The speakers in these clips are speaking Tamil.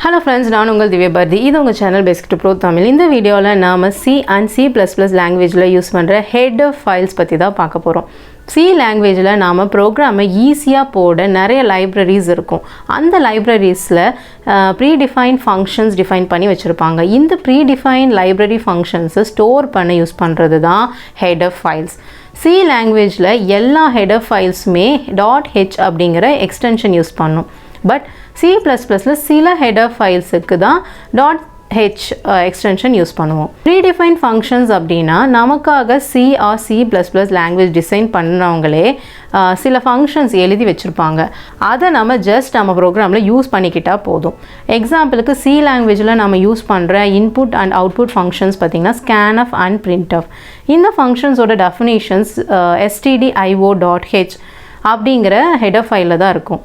Hello friends, நான் உங்கள் திவ்யா பாரதி. இது உங்கள் சேனல் BasicToPro Tamil. இந்த வீடியோவில் நாம் C and C++ லாங்குவேஜில் யூஸ் பண்ணுற ஹெடர் ஃபைல்ஸ் பற்றி தான் பார்க்க போகிறோம். C லாங்குவேஜில் நாம் ப்ரோக்ராமை ஈஸியாக போட நிறைய லைப்ரரிஸ் இருக்கும். அந்த லைப்ரரிஸில் ப்ரீடிஃபைன்ட் ஃபங்க்ஷன்ஸ் டிஃபைன் பண்ணி வச்சுருப்பாங்க. இந்த ப்ரீடிஃபைன்ட் லைப்ரரி ஃபங்க்ஷன்ஸை ஸ்டோர் பண்ண யூஸ் பண்ணுறது தான் ஹெடர் ஃபைல்ஸ். C லாங்குவேஜில் எல்லா ஹெடர் ஃபைல்ஸுமே .h அப்படிங்கிற எக்ஸ்டென்ஷன் யூஸ் பண்ணும். பட் C++ல சில ஹெடர் ஃபைல்ஸுக்கு தான் .h எக்ஸ்டென்ஷன் யூஸ் பண்ணுவோம். ப்ரீடிஃபைன்ட் ஃபங்க்ஷன்ஸ் அப்படின்னா நமக்காக C or C++ language design பண்ணுறவங்களே சில ஃபங்க்ஷன்ஸ் எழுதி வச்சுருப்பாங்க. அதை நம்ம நம்ம ப்ரோக்ராமில் யூஸ் பண்ணிக்கிட்டால் போதும். எக்ஸாம்பிளுக்கு C லாங்குவேஜில் நம்ம யூஸ் பண்ணுற இன்புட் அண்ட் அவுட்புட் ஃபங்க்ஷன்ஸ் பார்த்திங்கன்னா scanf அண்ட் printf. இந்த ஃபங்க்ஷன்ஸோட டெஃபினேஷன்ஸ் stdio.h அப்படிங்கிற ஹெடர் ஃபைலில் தான் இருக்கும்.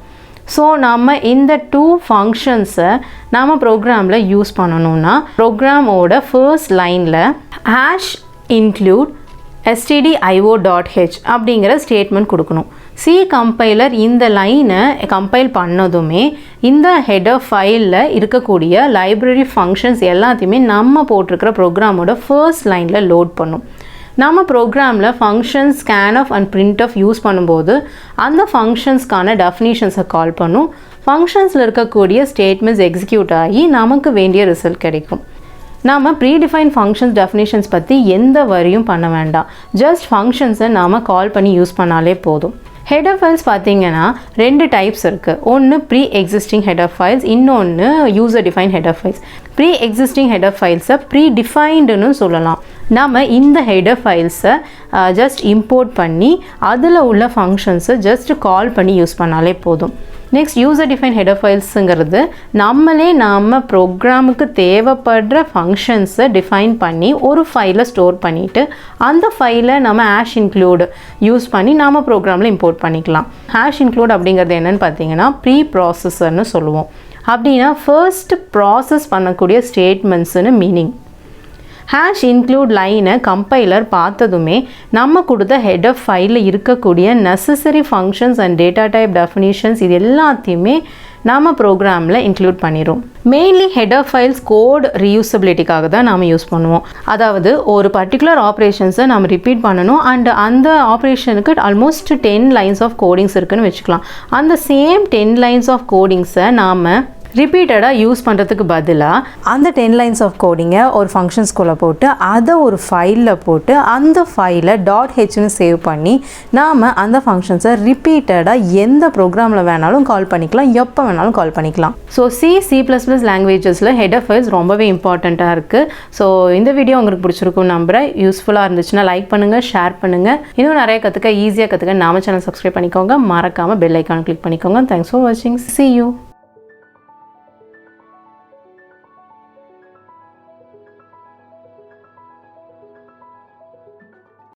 ஸோ நம்ம இந்த டூ ஃபங்க்ஷன்ஸை நம்ம ப்ரோக்ராமில் யூஸ் பண்ணணும்னா ப்ரோக்ராமோட ஃபர்ஸ்ட் லைனில் #include stdio.h அப்படிங்கிற ஸ்டேட்மெண்ட் கொடுக்கணும். C கம்பைலர் இந்த லைனை கம்பைல் பண்ணதுமே இந்த ஹெடர் ஃபைலில் இருக்கக்கூடிய லைப்ரரி ஃபங்க்ஷன்ஸ் எல்லாத்தையுமே நம்ம போட்டிருக்கிற ப்ரோக்ராமோட ஃபர்ஸ்ட் லைனில் லோட் பண்ணும். நம்ம ப்ரோக்ராமில் functions scanf and printf use பண்ணும்போது அந்த ஃபங்க்ஷன்ஸ்க்கான டெஃபினிஷன்ஸை கால் பண்ணும். ஃபங்க்ஷன்ஸில் இருக்கக்கூடிய ஸ்டேட்மெண்ட்ஸ் எக்ஸிக்யூட் ஆகி நமக்கு வேண்டிய ரிசல்ட் கிடைக்கும். நாம் ப்ரீடிஃபைன் ஃபங்க்ஷன்ஸ் டெஃபினிஷன்ஸ் பற்றி எந்த வரியும் பண்ண வேண்டாம். ஜஸ்ட் ஃபங்க்ஷன்ஸை நாம் கால் பண்ணி யூஸ் பண்ணாலே போதும். ஹெடர் ஃபைல்ஸ் பார்த்தீங்கன்னா ரெண்டு டைப்ஸ் இருக்குது. ஒன்று ப்ரீ எக்ஸிஸ்டிங் ஹெடர் ஃபைல்ஸ், இன்னொன்று user define header files. Pre existing header ஃபைல்ஸை ப்ரீ டிஃபைன்டுன்னு சொல்லலாம். நம்ம இந்த ஹெடர் ஃபைல்ஸை ஜஸ்ட் இம்போர்ட் பண்ணி அதில் உள்ள ஃபங்க்ஷன்ஸை ஜஸ்ட் கால் பண்ணி யூஸ் பண்ணாலே போதும். நெக்ஸ்ட் யூசர் டிஃபைன் ஹெடர் ஃபைல்ஸுங்கிறது நம்ம ப்ரோக்ராமுக்கு தேவைப்படுற ஃபங்க்ஷன்ஸை டிஃபைன் பண்ணி ஒரு ஃபைலை ஸ்டோர் பண்ணிவிட்டு அந்த ஃபைலை நம்ம #include யூஸ் பண்ணி நம்ம ப்ரோக்ராமில் இம்போர்ட் பண்ணிக்கலாம். #include அப்படிங்கிறது என்னென்னு பார்த்தீங்கன்னா ப்ரீ ப்ராசஸர்னு சொல்லுவோம். அப்படின்னா ஃபர்ஸ்ட் ப்ராசஸ் பண்ணக்கூடிய ஸ்டேட்மெண்ட்ஸுன்னு மீனிங். #include லைனை கம்பைலர் பார்த்ததுமே நம்ம கொடுத்த ஹெடர் ஃபைலில் இருக்கக்கூடிய necessary functions and data type definitions இது எல்லாத்தையுமே நம்ம ப்ரோக்ராமில் இன்க்ளூட் பண்ணிடும். மெயின்லி ஹெடர் ஃபைல்ஸ் கோட் ரீயூசபிலிட்டிக்காக தான் நாம் யூஸ் பண்ணுவோம். அதாவது ஒரு பர்டிகுலர் ஆப்ரேஷன்ஸை நம்ம ரிப்பீட் பண்ணணும் அண்ட் அந்த ஆப்ரேஷனுக்கு ஆல்மோஸ்ட் 10 லைன்ஸ் ஆஃப் கோடிங்ஸ் இருக்குதுன்னு வச்சுக்கலாம். அந்த சேம் 10 லைன்ஸ் ஆஃப் கோடிங்ஸை நாம் ரிப்பீட்டடாக யூஸ் பண்ணுறதுக்கு பதிலாக அந்த 10 லைன்ஸ் ஆஃப் கோடிங்கை ஒரு ஃபங்க்ஷன்ஸ்குள்ளே போட்டு அதை ஒரு ஃபைலில் போட்டு அந்த ஃபைலை .hன்னு சேவ் பண்ணி நாம் அந்த ஃபங்க்ஷன்ஸை ரிப்பீட்டடாக எந்த ப்ரோக்ராமில் வேணாலும் கால் பண்ணிக்கலாம், எப்போ வேணாலும் கால் பண்ணிக்கலாம். ஸோ C++ லாங்குவேஜஸில் ஹெடர் ஃபைல்ஸ் ரொம்பவே இம்பார்ட்டண்ட்டாக இருக்குது. ஸோ இந்த வீடியோ உங்களுக்கு பிடிச்சிருக்கும் நம்புகிறேன். யூஸ்ஃபுல்லாக இருந்துச்சுன்னா லைக் பண்ணுங்கள், ஷேர் பண்ணுங்கள். இன்னும் நிறைய ஈஸியாக கற்றுக்க நம்ம சேனல் சப்ஸ்கிரைப் பண்ணிக்கோங்க. மறக்காமல் பெல் ஐக்கானை கிளிக் பண்ணிக்கோங்க. தேங்க்ஸ் ஃபார் வாட்சிங். See you.